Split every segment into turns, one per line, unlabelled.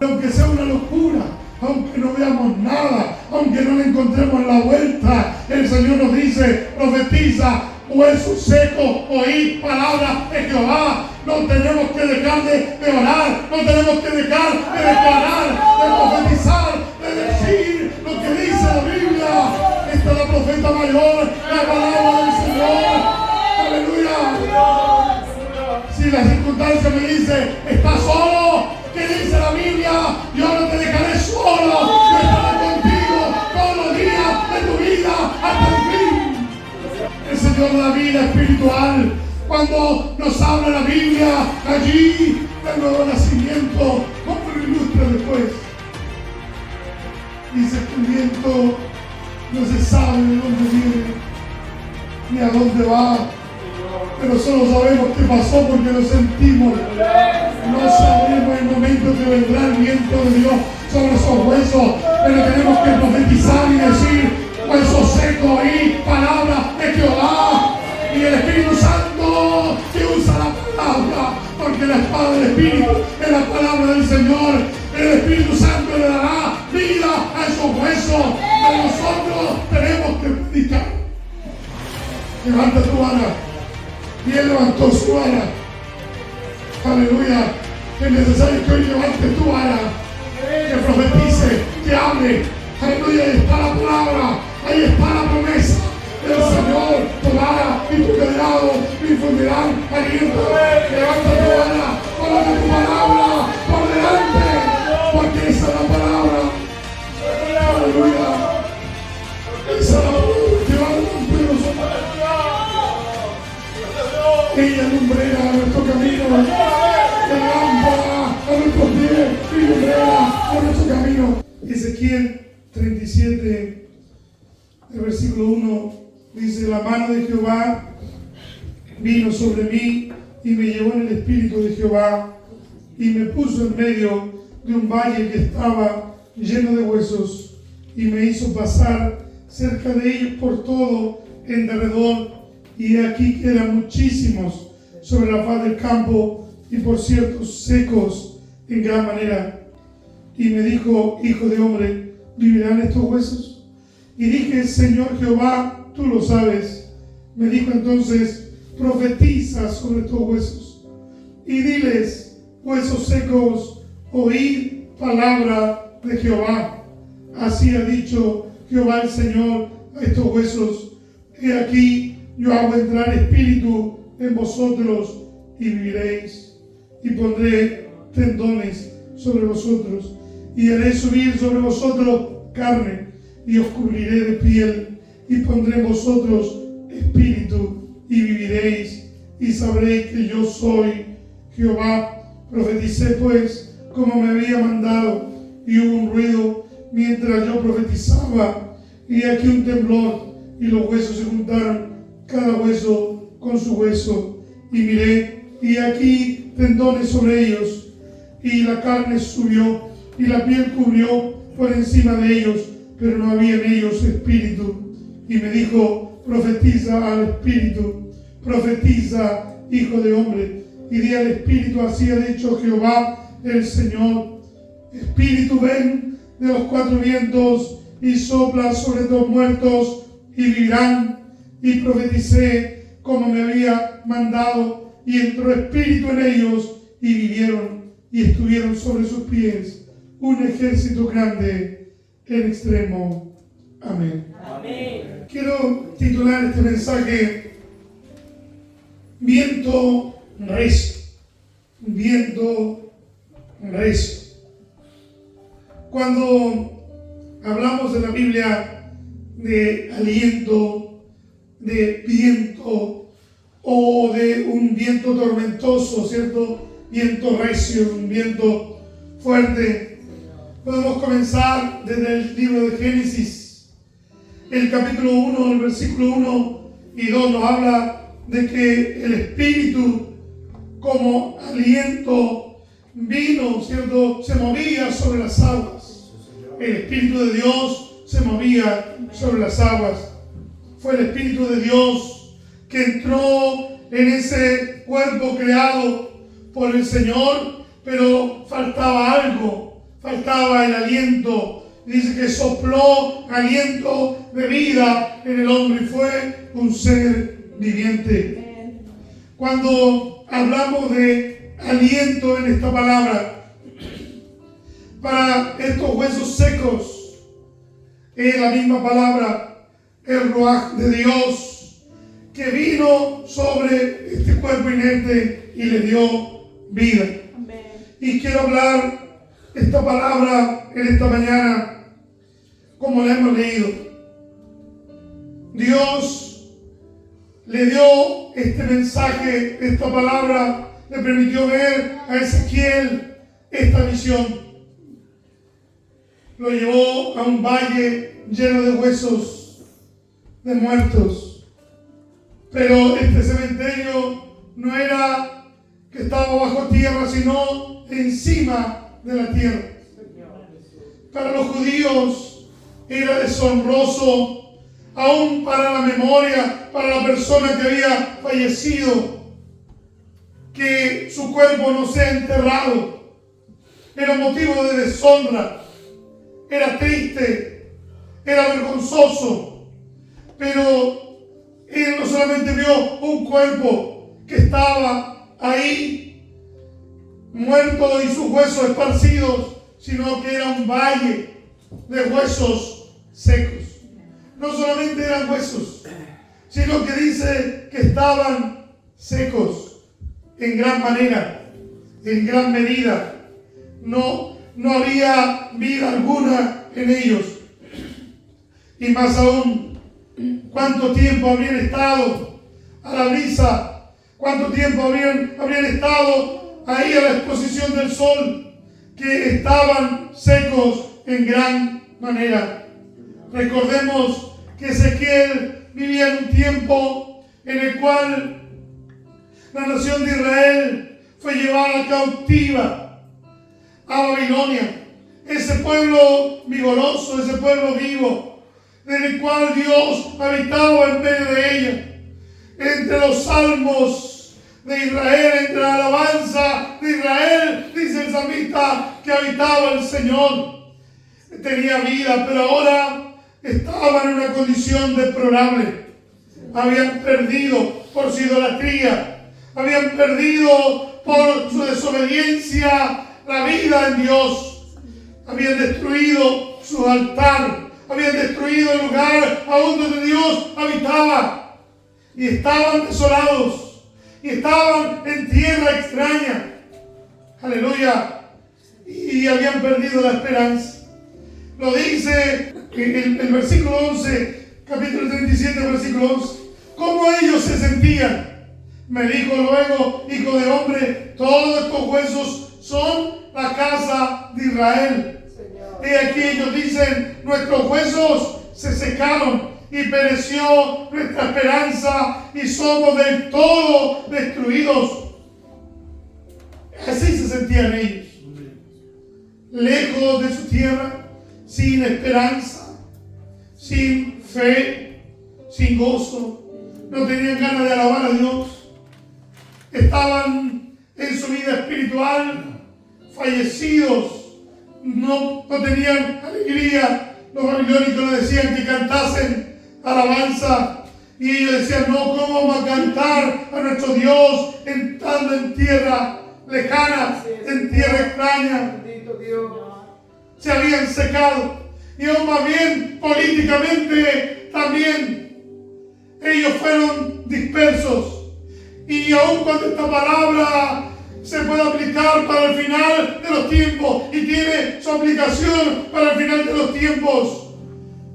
Aunque sea una locura, aunque no veamos nada, aunque no le encontremos la vuelta, el Señor nos dice, profetiza, huesos secos, oíd palabra de Jehová. No tenemos que dejar de orar, no tenemos que dejar de declarar, de profetizar, de decir lo que dice la Biblia. Esta es la profeta mayor, la palabra del Señor. Aleluya. Si la circunstancia me dice, ¿estás solo? ¿Qué dice la Biblia? Yo no te dejaré solo, yo estaré contigo todos los días de tu vida hasta el fin. El Señor da vida espiritual. Cuando nos habla la Biblia allí del nuevo nacimiento, ¿cómo lo ilustra después? Dice que el viento no se sabe de dónde viene ni a dónde va, pero solo sabemos qué pasó porque lo sentimos. No sabremos el momento que vendrá el viento de Dios sobre esos huesos, pero tenemos que profetizar y decir, huesos secos y palabra de Jehová. Y el Espíritu Santo que usa la palabra, porque la espada del Espíritu es la palabra del Señor. El Espíritu Santo le dará vida a esos huesos, pero nosotros tenemos que predicar. Levanta tu vara. Y él levantó su vara. Aleluya. Es necesario que hoy levante tu vara, que profetice, que hable. Aleluya. Ahí está la palabra, ahí está la promesa del Señor. Tu vara y tu callado infundirán aliento. Levanta tu vara, coloca tu palabra por delante, porque esa es la palabra. Aleluya. Esa es la palabra que va delante de nosotros. Ella lumbrera a nuestro camino, lámpara a nuestros pies y lumbrera a nuestro camino. Ezequiel 37, el versículo 1, dice, la mano de Jehová vino sobre mí y me llevó en el espíritu de Jehová y me puso en medio de un valle que estaba lleno de huesos y me hizo pasar cerca de ellos por todo en derredor. Y aquí que eran muchísimos sobre la faz del campo y por ciertos secos en gran manera. Y me dijo, hijo de hombre, ¿vivirán estos huesos? Y dije, Señor Jehová, tú lo sabes. Me dijo entonces, profetiza sobre estos huesos y diles, huesos secos, oíd palabra de Jehová. Así ha dicho Jehová el Señor a estos huesos. He aquí, yo hago entrar espíritu en vosotros y viviréis, y pondré tendones sobre vosotros, y haré subir sobre vosotros carne, y os cubriré de piel, y pondré en vosotros espíritu, y viviréis, y sabréis que yo soy Jehová. Profeticé pues como me había mandado, y hubo un ruido mientras yo profetizaba, y aquí un temblor, y los huesos se juntaron, cada hueso con su hueso, y miré, y aquí tendones sobre ellos, y la carne subió, y la piel cubrió por encima de ellos, pero no había en ellos espíritu. Y me dijo, profetiza al espíritu, profetiza, hijo de hombre, y di al espíritu, así ha dicho Jehová el Señor, espíritu, ven de los cuatro vientos, y sopla sobre los muertos, y vivirán. Y profeticé como me había mandado, y entró espíritu en ellos, y vivieron, y estuvieron sobre sus pies un ejército grande en extremo. Amén. Amén. Quiero titular este mensaje, viento recio. Viento recio. Cuando hablamos en la Biblia de aliento, de viento o de un viento tormentoso, ¿cierto? Viento recio, un viento fuerte. Podemos comenzar desde el libro de Génesis. El capítulo 1, el versículo 1 y 2 nos habla de que el Espíritu como aliento vino, ¿cierto? Se movía sobre las aguas. El Espíritu de Dios se movía sobre las aguas. Fue el Espíritu de Dios que entró en ese cuerpo creado por el Señor, pero faltaba algo, faltaba el aliento. Dice que sopló aliento de vida en el hombre y fue un ser viviente. Cuando hablamos de aliento en esta palabra, para estos huesos secos, es la misma palabra, el ruaj de Dios, que vino sobre este cuerpo inerte y le dio vida. Amén. Y quiero hablar esta palabra en esta mañana, como la hemos leído. Dios le dio este mensaje, esta palabra, le permitió ver a Ezequiel esta visión. Lo llevó a un valle lleno de huesos, de muertos. Pero este cementerio no era que estaba bajo tierra, sino encima de la tierra. Para los judíos era deshonroso, aún para la memoria, para la persona que había fallecido, que su cuerpo no sea enterrado. Era motivo de deshonra, era triste, era vergonzoso. Pero él no solamente vio un cuerpo que estaba ahí, muerto y sus huesos esparcidos, sino que era un valle de huesos secos. No solamente eran huesos, sino que dice que estaban secos en gran manera, en gran medida. No había vida alguna en ellos. Y más aún, ¿cuánto tiempo habrían estado a la brisa? ¿Cuánto tiempo habrían estado ahí a la exposición del sol? Que estaban secos en gran manera. Recordemos que Ezequiel vivía en un tiempo en el cual la nación de Israel fue llevada cautiva a Babilonia. Ese pueblo vigoroso, ese pueblo vivo, en el cual Dios habitaba en medio de ella. Entre los salmos de Israel, entre la alabanza de Israel, dice el salmista que habitaba el Señor. Tenía vida, pero ahora estaban en una condición deplorable. Habían perdido por su idolatría, habían perdido por su desobediencia la vida en Dios, habían destruido su altar, habían destruido el lugar aún donde Dios habitaba, y estaban desolados, y estaban en tierra extraña. Aleluya. Y habían perdido la esperanza. Lo dice el versículo 11, capítulo 37, versículo 11. ¿Cómo ellos se sentían? Me dijo luego, hijo de hombre, todos estos huesos son la casa de Israel. Y aquí ellos dicen, nuestros huesos se secaron y pereció nuestra esperanza y somos del todo destruidos. Así se sentían ellos. Lejos de su tierra, sin esperanza, sin fe, sin gozo. No tenían ganas de alabar a Dios. Estaban en su vida espiritual fallecidos. No tenían alegría. Los babilónicos les decían que cantasen alabanza. Y ellos decían, no, ¿cómo vamos a cantar a nuestro Dios estando en tierra lejana, en tierra extraña? Se habían secado. Y aún más bien, políticamente también, ellos fueron dispersos. Y aún cuando esta palabra se puede aplicar para el final de los tiempos y tiene su aplicación para el final de los tiempos,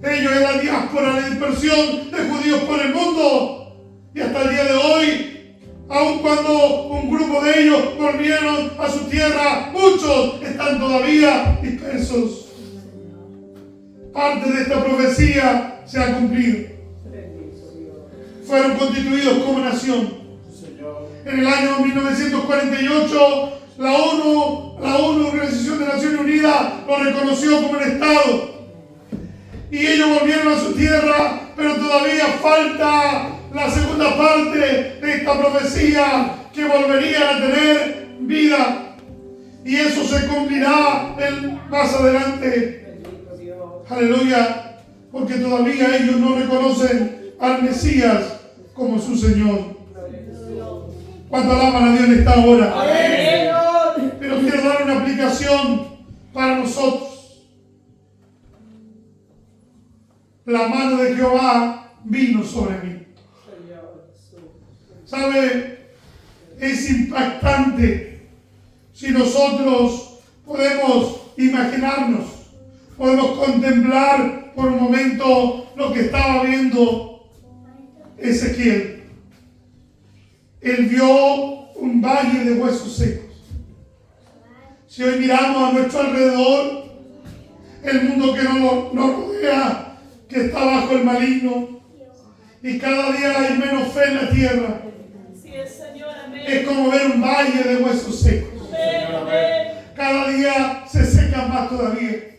ellos en la diáspora, la dispersión de judíos por el mundo, y hasta el día de hoy, aun cuando un grupo de ellos volvieron a su tierra, muchos están todavía dispersos. Parte de esta profecía se ha cumplido. Fueron constituidos como nación. En el año 1948, la ONU, Organización de Naciones Unidas, lo reconoció como un Estado. Y ellos volvieron a su tierra, pero todavía falta la segunda parte de esta profecía, que volverían a tener vida. Y eso se cumplirá más adelante. Aleluya. Porque todavía ellos no reconocen al Mesías como su Señor. ¿Cuánto alaban a Dios en esta hora? Pero quiero dar una aplicación para nosotros. La mano de Jehová vino sobre mí. ¿Sabe? Es impactante si nosotros podemos imaginarnos, podemos contemplar por un momento lo que estaba viendo Ezequiel. Él vio un valle de huesos secos. Si hoy miramos a nuestro alrededor, el mundo que nos rodea, que está bajo el maligno, y cada día hay menos fe en la tierra, es como ver un valle de huesos secos. Cada día se seca más todavía.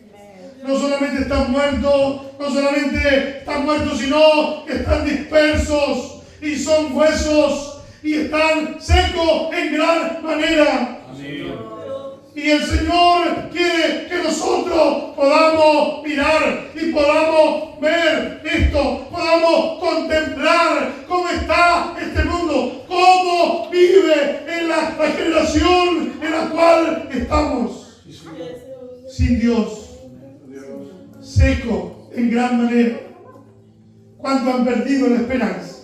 No solamente están muertos, sino que están dispersos y son huesos y están secos en gran manera. Y el Señor quiere que nosotros podamos mirar y podamos ver esto, podamos contemplar cómo está este mundo, cómo vive en la generación en la cual estamos. Sin Dios, seco en gran manera. ¿Cuánto han perdido la esperanza?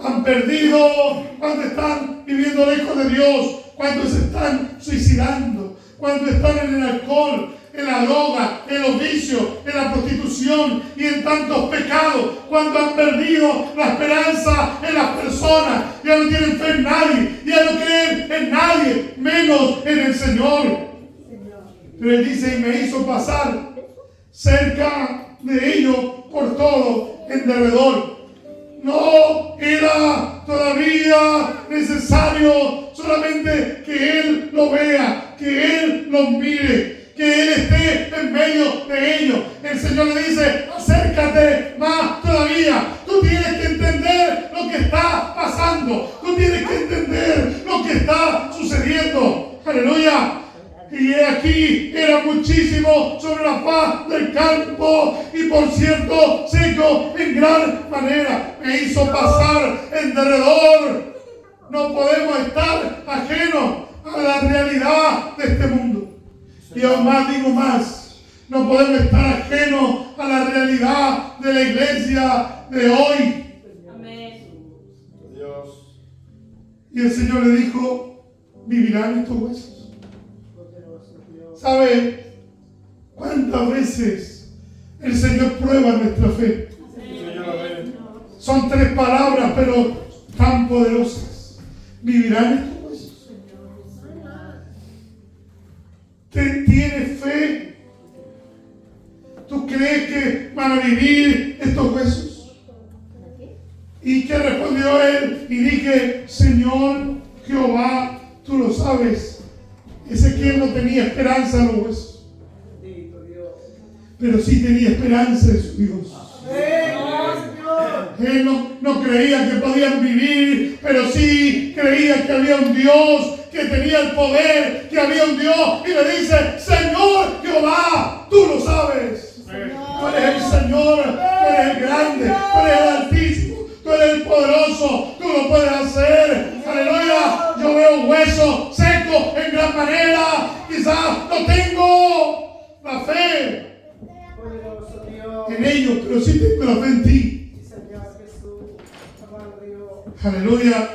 Han perdido cuando están viviendo lejos de Dios, cuando se están suicidando, cuando están en el alcohol, en la droga, en los vicios, en la prostitución y en tantos pecados, cuando han perdido la esperanza en las personas, ya no tienen fe en nadie, ya no creen en nadie, menos en el Señor. Pero Él dice, y me hizo pasar cerca de ellos por todo en derredor. No era todavía necesario solamente que Él lo vea, que Él los mire, que Él esté en medio de ellos. El Señor le dice, acércate más todavía. Tú tienes que entender lo que está pasando. Tú tienes que entender lo que está sucediendo. Aleluya. Y aquí era muchísimo sobre la faz del campo y por cierto seco en gran manera. Me hizo pasar en derredor. No podemos estar ajenos a la realidad de este mundo. Y aún más digo más, no podemos estar ajenos a la realidad de la iglesia de hoy. Amén. Dios. Y el Señor le dijo, ¿vivirán estos huesos? ¿Sabe cuántas veces el Señor prueba nuestra fe? Son 3 palabras, pero tan poderosas. ¿Vivirán estos huesos? ¿Tienes fe? ¿Tú crees que van a vivir estos huesos? ¿Y qué respondió él? Y dije, Señor Jehová, tú lo sabes. Ezequiel no tenía esperanza en los huesos, pero sí tenía esperanza en su Dios. Él no creía que podían vivir, pero sí creía que había un Dios que tenía el poder, que había un Dios, y le dice, Señor Jehová, tú lo sabes. Tú eres el Señor, tú eres el grande, tú eres el Altísimo, tú eres el poderoso, tú lo puedes hacer. Aleluya. Yo veo huesos secos en gran manera. Quizás no tengo la fe en ellos, pero sí tengo la fe en ti. Aleluya.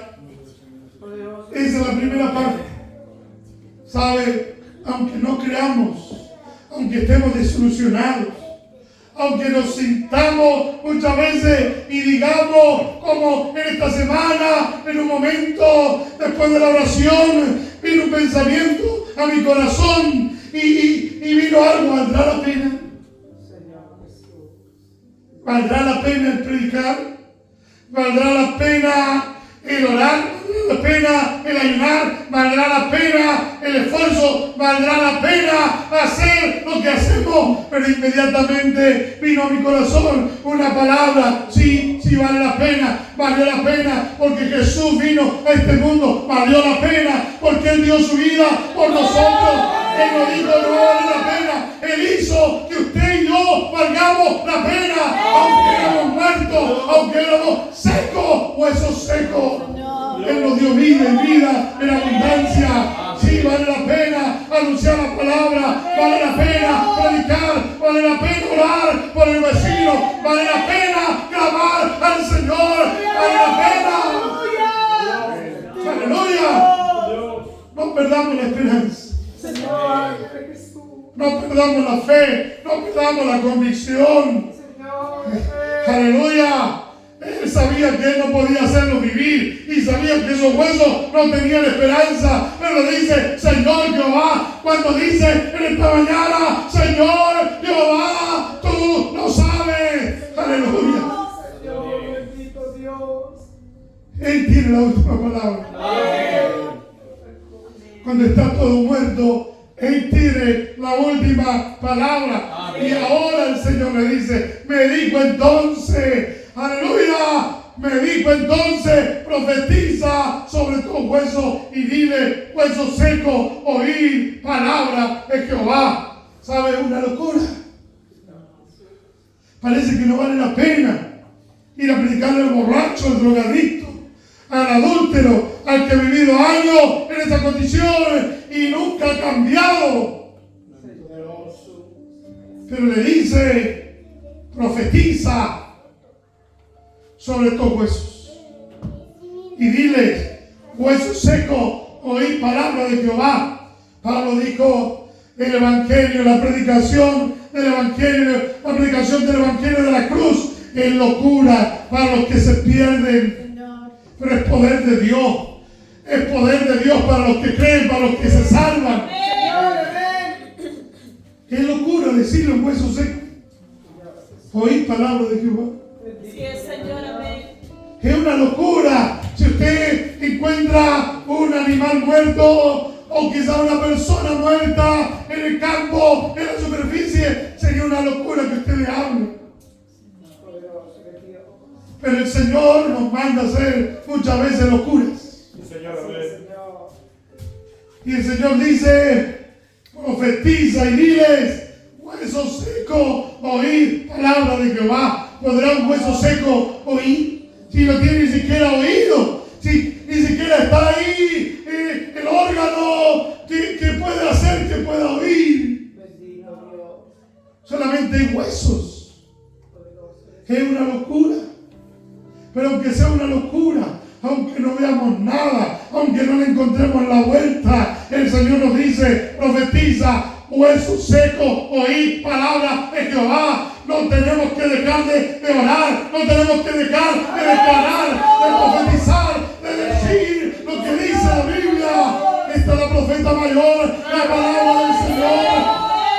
Esa es la primera parte. ¿Sabe? Aunque no creamos, aunque estemos desilusionados, aunque nos sintamos muchas veces y digamos, como en esta semana, en un momento después de la oración, vino un pensamiento a mi corazón y vino algo, ¿valdrá la pena? ¿Valdrá la pena el predicar? ¿Valdrá la pena el orar? ¿Valdrá la pena el ayunar, valdrá la pena el esfuerzo, valdrá la pena hacer lo que hacemos. Pero inmediatamente vino a mi corazón una palabra: sí, sí vale la pena, valió la pena, porque Jesús vino a este mundo, valió la pena, porque Él dio su vida por nosotros. Él no dijo no vale la pena, Él hizo que usted y yo valgamos la pena, aunque éramos muertos, aunque éramos secos, huesos secos. Él nos dio vida y vida en abundancia. Sí, vale la pena anunciar la palabra, vale la pena predicar, vale la pena orar por el vecino, vale la pena clamar al Señor, vale la pena. ¡Aleluya! No perdamos la esperanza. No perdamos la fe, no perdamos la convicción. Aleluya. Él sabía que Él no podía hacerlo vivir y sabía que esos huesos no tenían esperanza. Pero dice Señor Jehová, cuando dice en esta mañana Señor Jehová, tú lo sabes. Aleluya.
Señor, bendito Dios.
Él tiene la última palabra. Cuando está todo muerto, Él tiene la última palabra. Y ahora el Señor le dice, me dijo entonces, aleluya, me dijo entonces, profetiza sobre tus huesos y dile, huesos secos, oíd palabra de Jehová. ¿Sabe? Una locura. Parece que no vale la pena ir a predicarle al borracho, al drogadicto, al adúltero, al que ha vivido años en esa condición y nunca ha cambiado. Pero le dice, profetiza sobre estos huesos y diles, huesos secos, oíd palabra de Jehová. Pablo dijo el evangelio, la predicación del evangelio, la predicación del evangelio de la cruz es locura para los que se pierden, pero es poder de Dios. Es poder de Dios para los que creen, para los que se salvan. Es locura decirle un hueso seco, oíd palabra de Jehová.
Sí, Señor, amén.
Es una locura. Si usted encuentra un animal muerto o quizá una persona muerta en el campo, en la superficie, sería una locura que usted le hable. Pero el Señor nos manda a hacer muchas veces locuras. Y el Señor dice, profetiza y diles, huesos secos, oíd palabra de Jehová. ¿Podrá un hueso seco oír? Si no tiene ni siquiera oído, si ni siquiera está ahí el órgano que puede hacer que pueda oír. Solamente hay huesos. Es una locura. Pero aunque sea una locura, aunque no veamos nada, aunque no le encontremos la vuelta, el Señor nos dice, profetiza, huesos secos, oíd palabra de Jehová. No tenemos que dejar de orar, no tenemos que dejar de declarar, de profetizar, de decir lo que dice la Biblia. Esta es la profeta mayor, la palabra del Señor.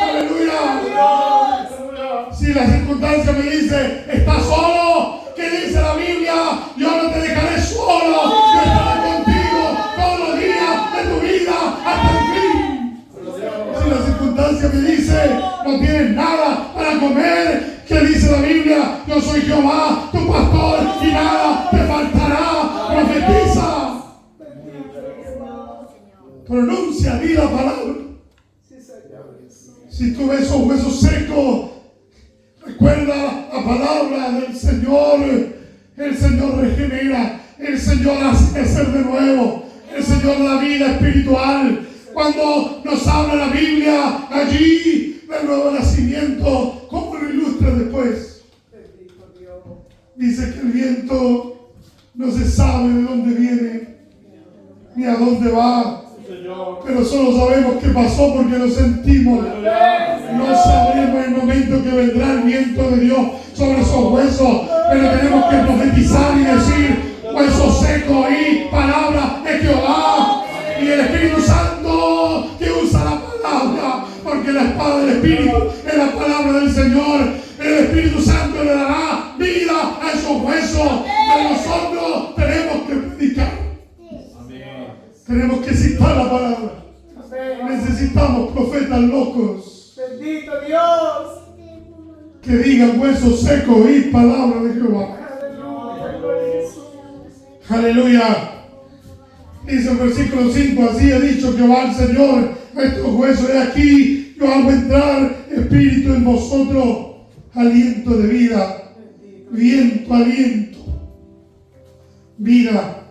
Aleluya. Si la circunstancia me dice, ¿estás solo? ¿Qué dice la Biblia? Yo no te dejaré solo, yo estaré contigo todos los días de tu vida hasta el fin. Si la circunstancia me dice, no tienes nada para comer, ¿qué dice la Biblia? Yo soy Jehová, tu pastor, y nada te faltará. Profetiza. Pronuncia, di la palabra. Si tú ves esos huesos secos, recuerda la palabra del Señor. El Señor regenera, el Señor hace nacer de nuevo, el Señor da vida espiritual. Cuando nos habla la Biblia allí del nuevo nacimiento, ¿cómo lo ilustra después? Dice que el viento no se sabe de dónde viene ni a dónde va, pero solo sabemos qué pasó porque lo sentimos. No sabremos el momento que vendrá el viento de Dios sobre esos huesos, pero tenemos que profetizar y decir, huesos secos y palabra de Jehová. Y el Espíritu Santo que usa la palabra, porque la espada del Espíritu es la palabra del Señor. El Espíritu Santo le dará vida a esos huesos, pero nosotros tenemos que predicar. que citar la palabra.
Amén.
Necesitamos profetas locos
Bendito Dios.
que digan huesos secos y palabra de Jehová.
Aleluya. Gloria a Jesús.
Aleluya. Dice el versículo 5, así ha dicho Jehová el Señor a estos huesos, he aquí, yo hago entrar espíritu en vosotros, aliento de vida, viento, aliento, vida,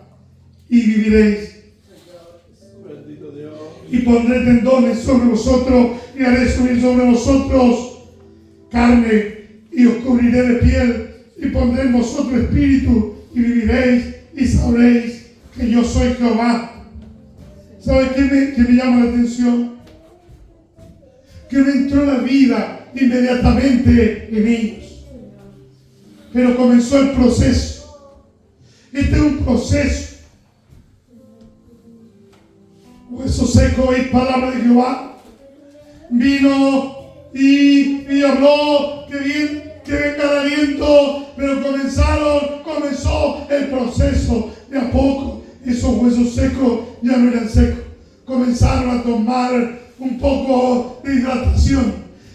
y viviréis.
Bendito Dios.
Y pondré tendones sobre vosotros, y haré subir sobre vosotros carne, y os cubriré de piel, y pondré en vosotros espíritu, y viviréis, y sabréis que yo soy Jehová. ¿Sabe qué me llama la atención? Que me entró la vida inmediatamente en ellos. Pero comenzó el proceso. Este es un proceso. Hueso seco y palabra de Jehová. Vino y habló que bien, que venga el aliento, pero comenzó el proceso de a poco. Esos huesos secos ya no eran secos, comenzaron a tomar un poco de hidratación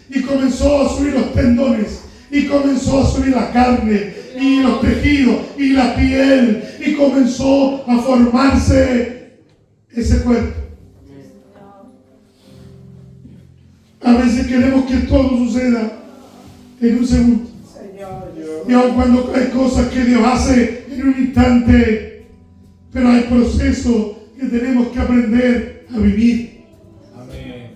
y comenzó a subir los tendones y comenzó a subir la carne y los tejidos y la piel y comenzó a formarse ese cuerpo. A veces queremos que todo suceda en un segundo.
Señor Dios.
Y aun cuando hay cosas que Dios hace en un instante, pero hay procesos que tenemos que aprender a vivir.
Amén.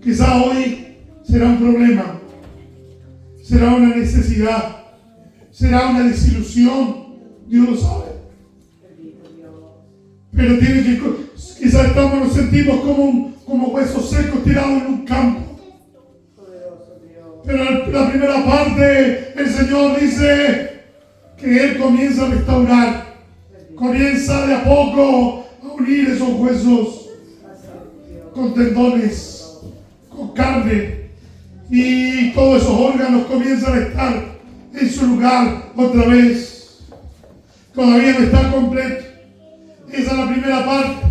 Quizá hoy será un problema, será una necesidad, será una desilusión, Dios lo sabe. Pero tiene que, quizá nos sentimos como huesos secos tirados en un campo.
Poderoso Dios.
Pero la primera parte, el Señor dice que Él comienza a restaurar, comienza de a poco a unir esos huesos con tendones, con carne, y todos esos órganos comienzan a estar en su lugar otra vez. Todavía no está completo. Esa es la primera parte.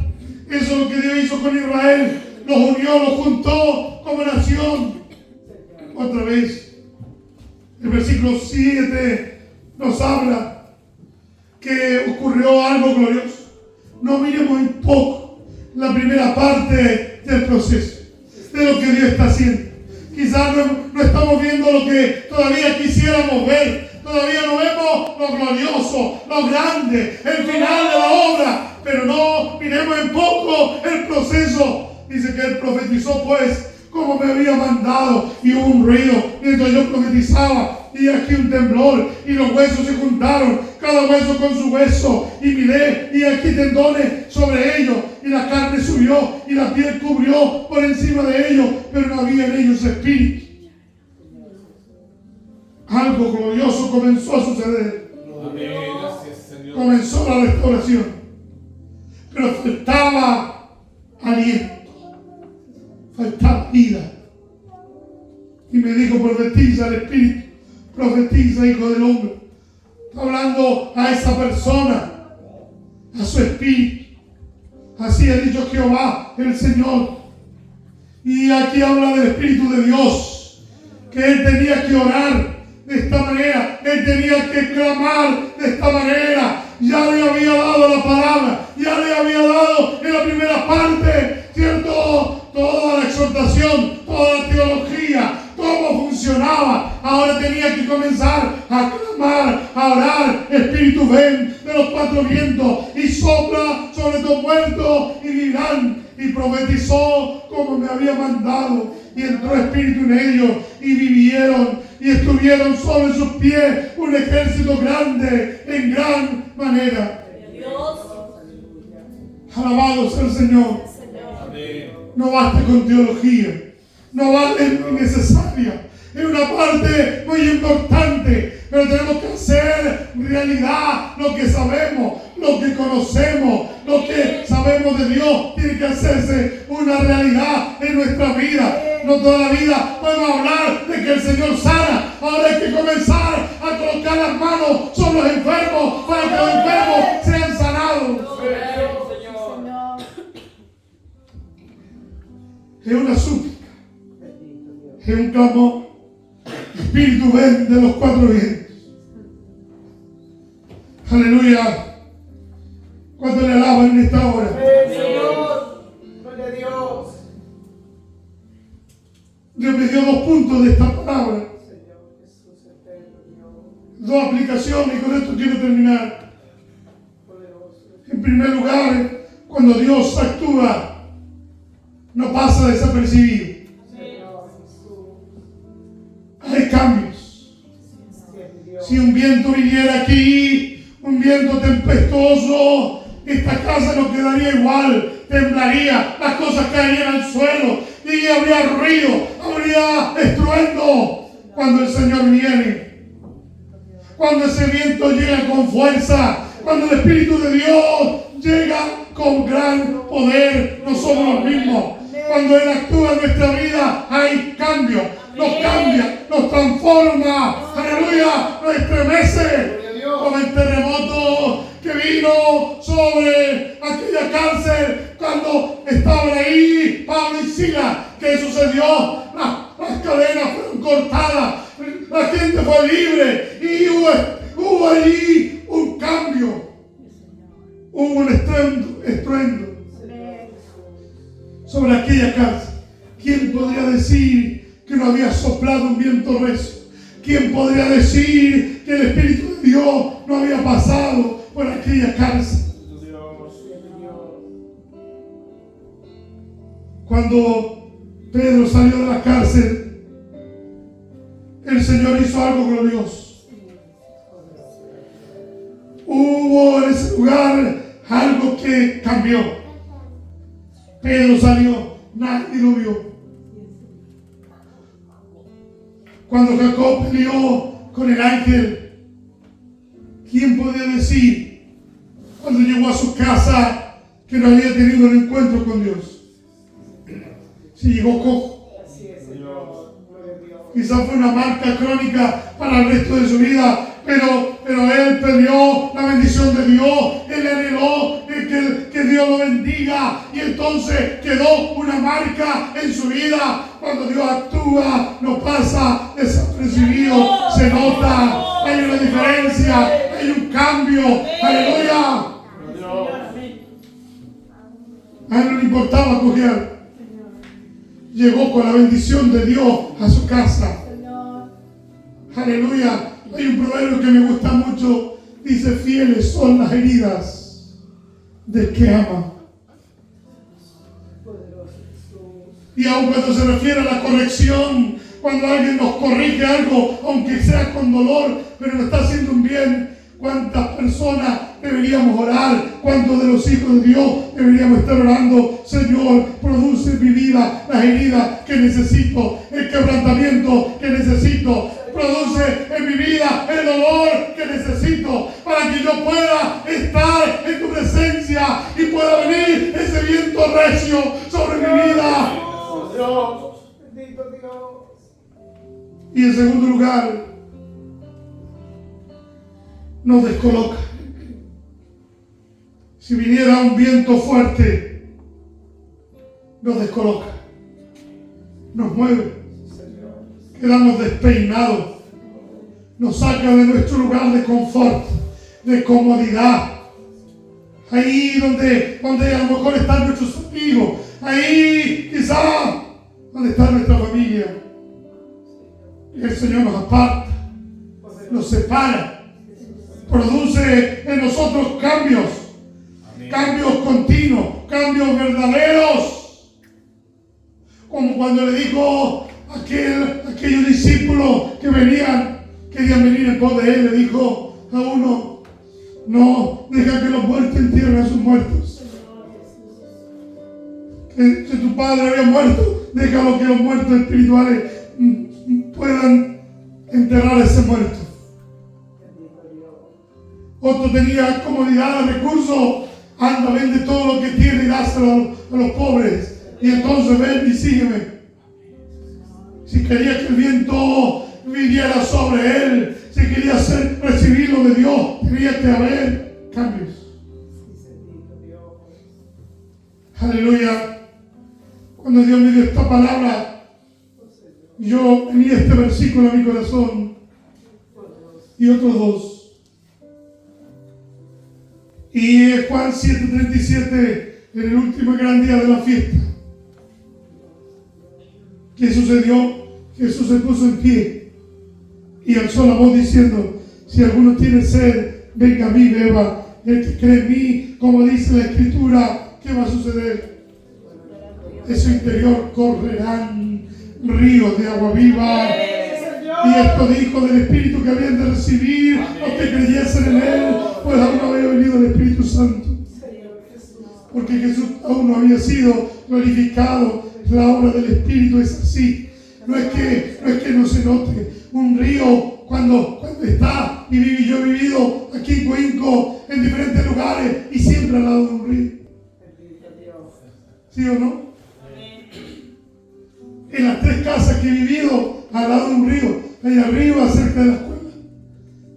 Eso es lo que Dios hizo con Israel. Los unió, los juntó como nación. Otra vez. El versículo 7 nos habla que ocurrió algo glorioso. No miremos en poco la primera parte del proceso, de lo que Dios está haciendo. Quizás no estamos viendo lo que todavía quisiéramos ver. Todavía no vemos lo glorioso, lo grande, el final de la obra. Pero no miremos en poco el proceso. Dice que él profetizó pues como me había mandado, y hubo un ruido mientras yo profetizaba, y aquí un temblor, y los huesos se juntaron, cada hueso con su hueso, y miré, y aquí tendones sobre ellos, y la carne subió, y la piel cubrió por encima de ellos, pero no había en ellos espíritu. Algo glorioso comenzó a suceder.
Amén. Gracias, Señor.
Comenzó la restauración, pero faltaba aliento, faltaba vida. Y me dijo: profetiza el Espíritu, profetiza, hijo del hombre. Está hablando a esa persona, a su espíritu. Así ha dicho Jehová el Señor. Y aquí habla del Espíritu de Dios, que él tenía que orar de esta manera, él tenía que clamar de esta manera. Ya le había dado la palabra, ya le había dado en la primera parte, ¿cierto?, toda la exhortación, toda la teología, cómo funcionaba. Ahora tenía que comenzar a clamar, a orar: Espíritu, ven de los cuatro vientos y sopla sobre tus muertos y vivirán. Y profetizó como me había mandado, y entró espíritu en ellos y vivieron, y estuvieron sobre sus pies un ejército grande en gran manera.
Dios,
Alabado sea el Señor.
Amén.
No basta con teología, no vale, es muy necesaria, es una parte muy importante, pero tenemos que hacer realidad lo que sabemos, lo que conocemos, lo que sabemos de Dios. Tiene que hacerse una realidad en nuestra vida. No toda la vida podemos hablar de que el Señor sana. Ahora hay que comenzar a colocar las manos sobre los enfermos para que los enfermos sean sanados. es una súplica, es un clamor. Espíritu, ven de los cuatro vientos. Aleluya. ¿Cuánto le alaban en esta hora?
Gloria a Dios.
Dios me dio 2 puntos de esta palabra. Dos aplicaciones y con esto quiero terminar. En primer lugar, cuando Dios actúa, no pasa desapercibido. Hay cambios. Si un viento viniera aquí, un viento tempestuoso, esta casa no quedaría igual, temblaría, las cosas caerían al suelo y habría ruido, habría estruendo. Cuando el Señor viene, cuando ese viento llega con fuerza, cuando el Espíritu de Dios llega con gran poder, no somos los mismos. Cuando Él actúa en nuestra vida, hay cambio, nos cambia, nos transforma, aleluya, nos estremece, como el terremoto que vino sobre aquella cárcel cuando estaban ahí Pablo y Silas. ¿Qué sucedió? Las cadenas fueron cortadas, la gente fue libre y hubo allí un cambio, hubo un estruendo sobre aquella casa. ¿Quién podría decir que no había soplado un viento recio? ¿Quién podría decir que el Espíritu de Dios no había pasado por aquella cárcel? Cuando Pedro salió de la cárcel, el Señor hizo algo glorioso. Hubo en ese lugar algo que cambió. Pedro salió, nadie lo vio. Cuando Jacob peleó con el ángel, ¿quién podía decir cuando llegó a su casa que no había tenido un encuentro con Dios? Si llegó cojo. Quizás fue una marca crónica para el resto de su vida, pero él perdió la bendición de Dios. Él anheló que Dios lo bendiga y entonces quedó una marca en su vida. Cuando Dios actúa, no pasa desapercibido, se nota, hay una diferencia, hay un cambio. Aleluya. A él no le importaba coger. Llegó con la bendición de Dios a su casa. Aleluya. Hay un proverbio que me gusta mucho. Dice: fieles son las heridas del que ama. Y aun cuando se refiere a la corrección, cuando alguien nos corrige algo, aunque sea con dolor, pero nos está haciendo un bien, ¿cuántas personas deberíamos orar? ¿Cuántos de los hijos de Dios deberíamos estar orando? Señor, produce en mi vida las heridas que necesito, el quebrantamiento que necesito. Produce en mi vida el dolor que necesito para que yo pueda estar en tu presencia y pueda venir ese viento recio sobre mi vida.
Bendito Dios.
Y en segundo lugar, nos descoloca. Si viniera un viento fuerte, nos descoloca, nos mueve, quedamos despeinados, nos saca de nuestro lugar de confort, de comodidad. Ahí donde a lo mejor están nuestros amigos, ahí quizás donde está nuestra familia. Y el Señor nos aparta, nos separa, produce en nosotros cambios, cambios continuos, cambios verdaderos. Como cuando le dijo aquellos discípulos que querían venir en pos de él, le dijo a uno: no, deja que los muertos entierren a sus muertos. Que tu padre había muerto, déjalo que los muertos espirituales puedan enterrar a ese muerto. Otro tenía comodidad, recursos. Anda, vende todo lo que tiene y dáselo a los pobres. Y entonces ven y sígueme. Si quería que el viento viniera sobre él, si quería recibirlo de Dios, tenía que haber cambios. Aleluya. Cuando Dios me dio esta palabra, yo tenía este versículo a mi corazón y otros dos. Y Juan 7:37, en el último gran día de la fiesta. ¿Qué sucedió? Jesús se puso en pie y alzó la voz diciendo: si alguno tiene sed, venga a mí, beba. El que cree en mí, como dice la Escritura, ¿qué va a suceder? De su interior correrán ríos de agua viva. Y esto dijo del Espíritu que habían de recibir los que creyesen en Él, pues aún no había venido el Espíritu Santo. Porque Jesús aún no había sido glorificado. La obra del Espíritu es así. No es que no se note. Un río cuando está, y yo he vivido aquí en Coinco, en diferentes lugares, y siempre al lado de un río. ¿Sí o no? En las 3 casas que he vivido, al lado de un río, ahí arriba, cerca de la escuela,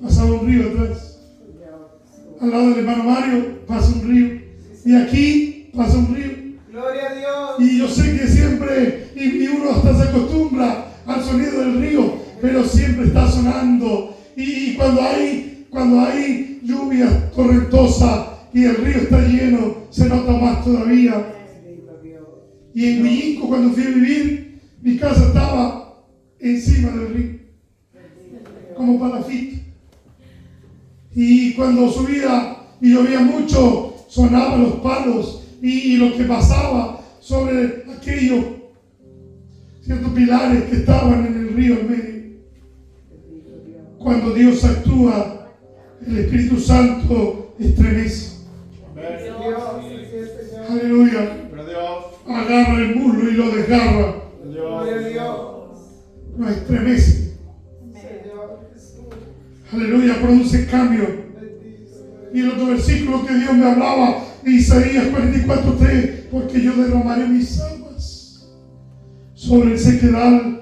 pasaba un río atrás. Al lado del hermano Mario pasa un río. Y aquí pasa un río.
Gloria a Dios.
Y yo sé que siempre, y uno hasta se acostumbra al sonido del río, pero siempre está sonando. Y cuando hay lluvia torrentosa y el río está lleno, se nota más todavía. Y en Huillinco, cuando fui a vivir, mi casa estaba encima del río, como palafito. Y cuando subía y llovía mucho, sonaban los palos y lo que pasaba sobre aquellos ciertos pilares que estaban en el río en medio. Cuando Dios actúa, el Espíritu Santo estremece. Aleluya. Agarra el muslo y lo desgarra. Lo estremece. Aleluya, produce cambio. Y el otro versículo que Dios me hablaba, Isaías 44:3, porque yo derramaré mis aguas sobre el sequedal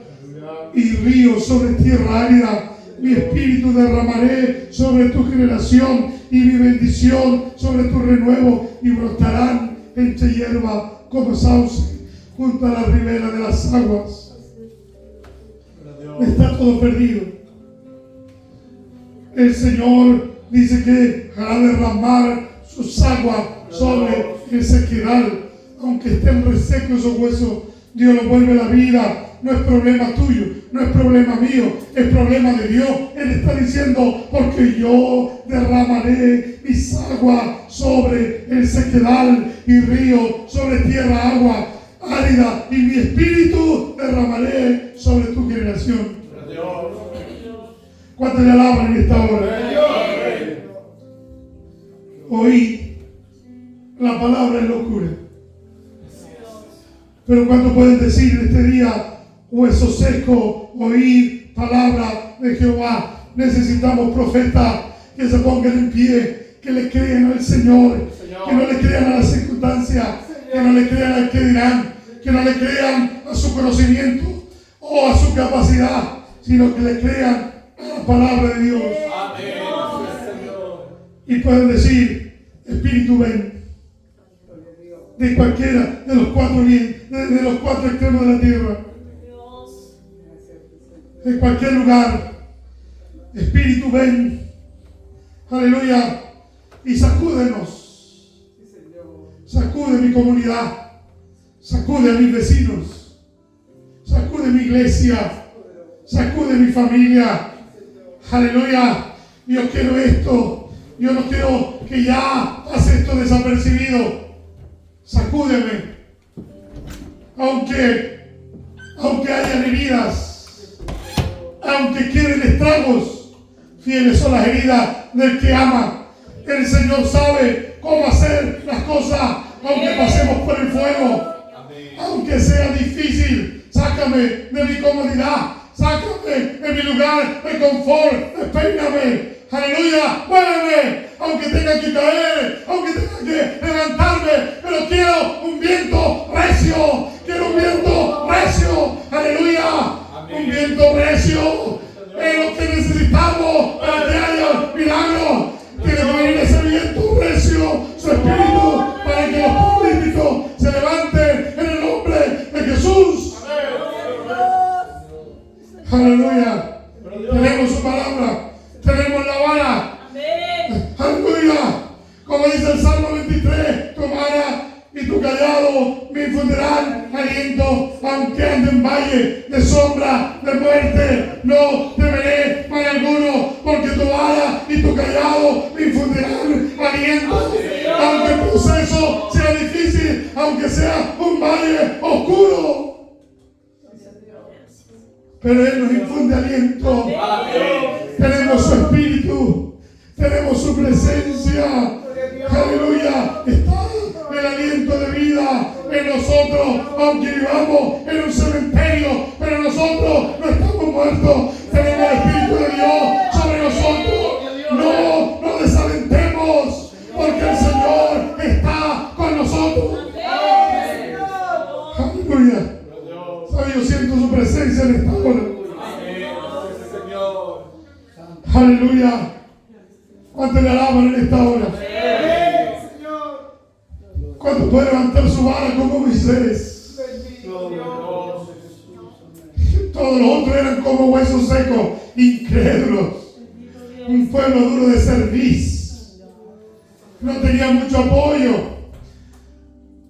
y ríos sobre tierra árida. Mi espíritu derramaré sobre tu generación y mi bendición sobre tu renuevo, y brotarán entre hierba como sauce junto a la ribera de las aguas. Está todo perdido. El Señor dice que hará derramar sus aguas sobre el sequedal. Aunque estén resecos esos huesos, Dios los vuelve a la vida. No es problema tuyo, no es problema mío, es problema de Dios. Él está diciendo: porque yo derramaré mis aguas sobre el sequedal y río sobre tierra agua árida, y mi espíritu derramaré sobre tu generación. ¿Cuántos le alaban en esta hora? Oí la palabra es locura. Pero ¿cuánto pueden decir en este día: hueso seco, oír palabra de Jehová? Necesitamos profetas que se pongan en pie, que le crean al Señor, que no le crean a las circunstancias, que no le crean al que dirán, que no le crean a su conocimiento o a su capacidad, sino que le crean a la palabra de Dios. Y pueden decir: Espíritu, ven. De cualquiera de los 4 de los 4 extremos de la tierra, de cualquier lugar, Espíritu, ven. Aleluya. Y sacúdenos. Sacude mi comunidad, sacude a mis vecinos, sacude mi iglesia, sacude mi familia. Aleluya. Yo quiero esto. Yo no quiero que ya pase esto desapercibido. Sacúdeme. Aunque hayan heridas, aunque queden estragos, fieles son las heridas del que ama. El Señor sabe cómo hacer las cosas, aunque pasemos por el fuego. Aunque sea difícil, sácame de mi comodidad, sácame de mi lugar de confort, despeíname. Aleluya, muéveme, aunque tenga que caer, aunque tenga que levantarme, pero quiero un viento recio, aleluya, un viento recio, es lo que necesitamos para que haya milagros. Tiene que venir ese viento recio, su espíritu, para que los políticos se levanten en el nombre de callado me infundirán aliento, aunque ande en valle de sombra de muerte, no temeré mal alguno, porque tu vara y tu callado me infundirán aliento. Aunque el proceso sea difícil, aunque sea un valle oscuro, pero Él nos infunde aliento. Tenemos su espíritu, tenemos su presencia. Aleluya, está el aliento de vida en nosotros, aunque vivamos en un cementerio, pero nosotros no estamos muertos. Tenemos el Espíritu de Dios sobre nosotros. No nos desalentemos, porque el Señor está con nosotros. Aleluya. ¿Sabe? Yo siento su presencia en esta hora. Aleluya. ¿Cuánto le alaban en esta hora? ¿Cuánto puede levantar su vara como Moisés? Todos los otros eran como huesos secos, incrédulos. Un pueblo duro de cerviz. No tenía mucho apoyo.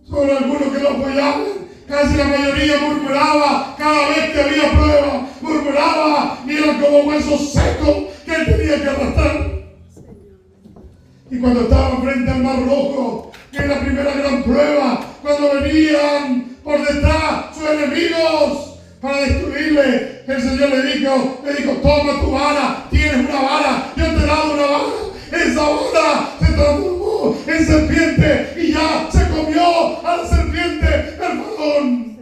Solo algunos que lo apoyaban. Casi la mayoría murmuraba cada vez que había prueba. Murmuraba y eran como huesos secos que él tenía que arrastrar. Y cuando estaba frente al Mar Rojo, que es la primera gran prueba, cuando venían por detrás sus enemigos para destruirle, el Señor le dijo, toma tu vara, tienes una vara, yo te he dado una vara. Esa vara se transformó en serpiente y ya se comió a la serpiente el faraón.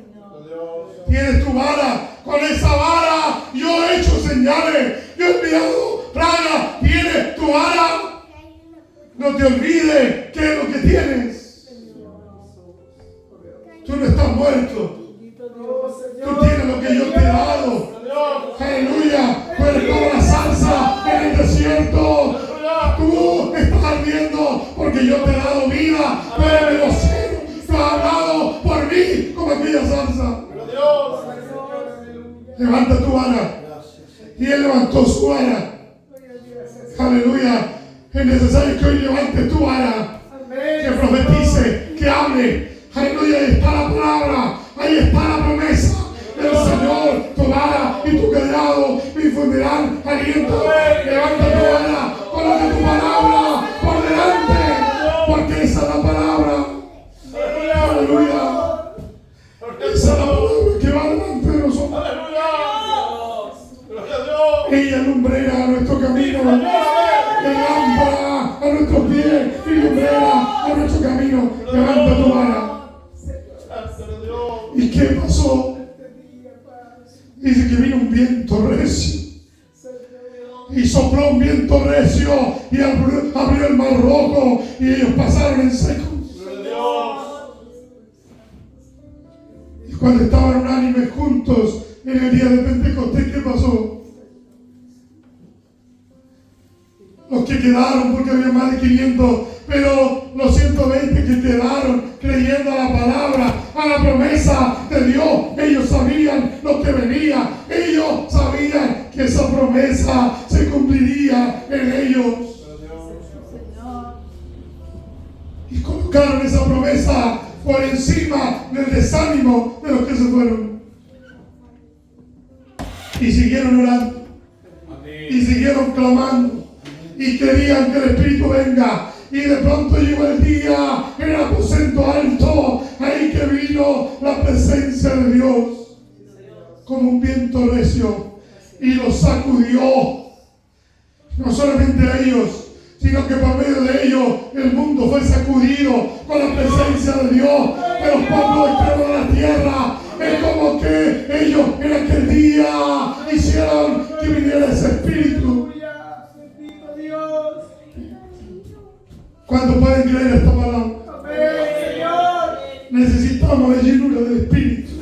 Tienes tu vara, con esa vara yo he hecho señales, yo he enviado plagas, tienes tu vara. No te olvides qué es lo que tienes. Tú no estás muerto. Tú tienes lo que yo te he dado. Aleluya. Tú eres como la salsa en el desierto. Tú estás ardiendo porque yo te he dado vida. Tú eres vocero. Tú has hablado por mí como aquella salsa. Levanta tu vara. Y él levantó su vara. Aleluya. Es necesario que hoy levante tu vara, que profetice, que hable. Aleluya, ahí está la palabra, ahí está la promesa del Señor. Tu vara y tu callado me infundirán aliento. Levanta tu vara, coloca tu palabra por delante, porque esa es la palabra. Aleluya. Esa es la palabra que va delante de nosotros. Ella alumbrera nuestro camino. Lámpara a nuestros pies y lumbrera a nuestro camino. Levanta tu vara. ¿Y qué pasó? Dice que vino un viento recio. Y sopló un viento recio y abrió el Mar Rojo y ellos pasaron en seco. Y cuando estaban unánimes juntos en el día de Pentecostés, ¿qué pasó? Los que quedaron, porque había más de 500, pero los 120 que quedaron creyendo a la palabra, a la promesa de Dios, ellos sabían lo que venía, ellos sabían que esa promesa se cumpliría en ellos. Y colocaron esa promesa por encima del desánimo de los que se fueron. Y siguieron orando. Y siguieron clamando. Y querían que el Espíritu venga. Y de pronto llegó el día en el aposento alto, ahí que vino la presencia de Dios como un viento recio y los sacudió. No solamente a ellos, sino que por medio de ellos el mundo fue sacudido con la presencia de Dios de los pueblos extremos de la tierra. Es como que ellos en aquel día hicieron que viniera ese Espíritu. ¿Cuántos pueden creer esta palabra? Necesitamos la llenura del Espíritu.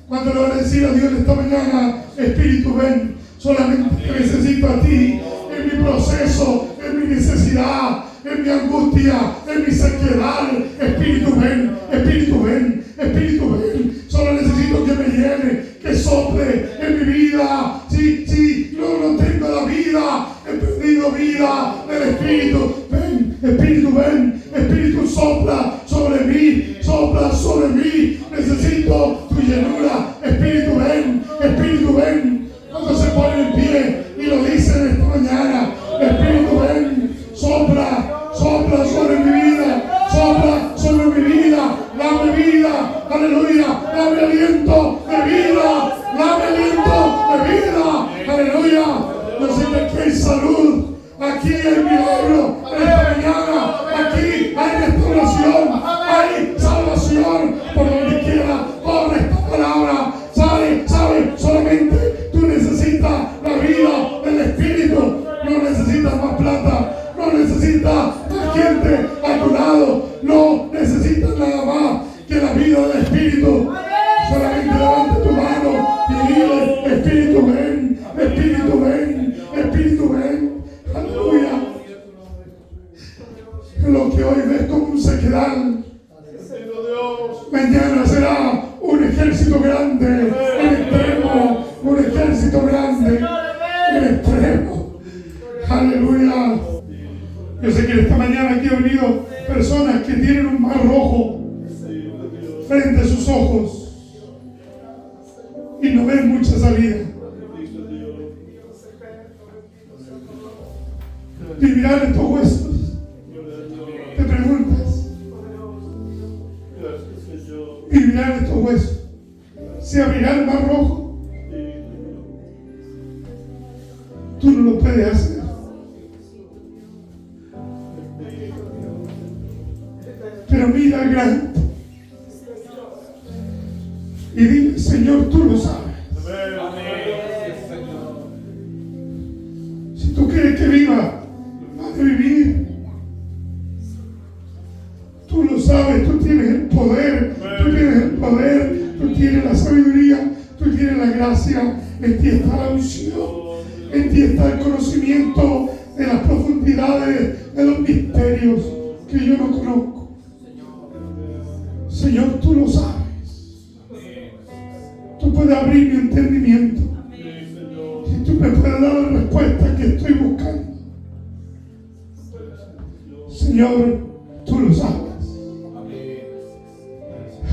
¿Cuántos le van a decir a Dios esta mañana? Espíritu, ven, solamente te necesito a ti en mi proceso, en mi necesidad, en mi angustia, en mi sequedad. Espíritu, ven, Espíritu, ven, Espíritu, ven. Solo necesito que me llene, que sople en mi vida. Si no tengo la vida, he perdido vida del Espíritu. Ven, Espíritu, sopla sobre mí. aleluya, dame aliento de vida, dame aliento de vida, aleluya. Yo sé que aquí hay salud, aquí hay milagro en esta mañana, aquí hay restauración, hay salvación por donde quiera. Corre esta palabra, sabe, solamente tú necesitas la vida del Espíritu, no necesitas más plata, no necesitas más gente a tu lado, no necesitas nada más que la vida del Espíritu. Solamente levanta tu mano y dile: Espíritu ven, Espíritu ven, Espíritu ven, aleluya. Lo que hoy ves como un sequedal, mañana será un ejército grande en extremo, un ejército grande en extremo, aleluya. Yo sé que esta mañana aquí han venido personas que tienen un mar rojo frente a sus ojos y no ven mucha salida. ¿Vivirán estos huesos? Te preguntas. ¿Vivirán estos huesos? ¿Se abrirá el mar rojo? Tú no lo puedes hacer. Pero mira al grande y dile: Señor, tú lo sabes. Si tú quieres que viva, vas a vivir. Tú lo sabes, tú tienes el poder, tú tienes la sabiduría, tú tienes la gracia. En ti está la unción, en ti está el conocimiento de las profundidades de los misterios que yo no conozco. Señor, tú lo sabes. Tú puedes abrir mi entendimiento y tú me puedes dar la respuesta que estoy buscando. Señor, tú lo sabes.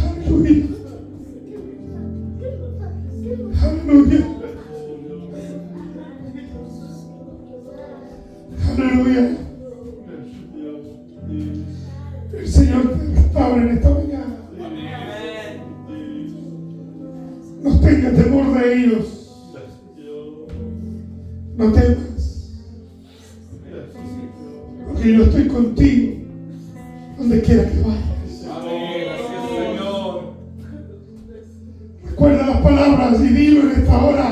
Aleluya. Aleluya. Aleluya. El Señor te restaura en esta mañana. No tengas temor de ellos. No temas. Porque yo estoy contigo donde quiera que vayas. Recuerda las palabras y dilo en esta hora.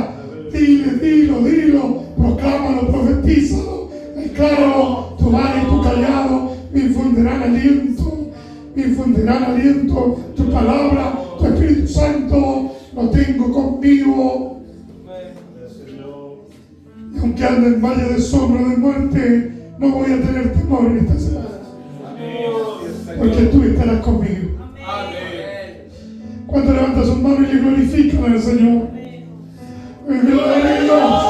Dilo, proclámalo, profetízalo, decláralo. Tu vara y tu callado me infundirán aliento, tu palabra, tu Espíritu Santo lo tengo conmigo. Y aunque ande en valle de sombra de muerte, no voy a tener temor en esta semana, porque tú estarás conmigo. Cuando levantas sus manos y le glorifican al Señor. Gloria a Dios.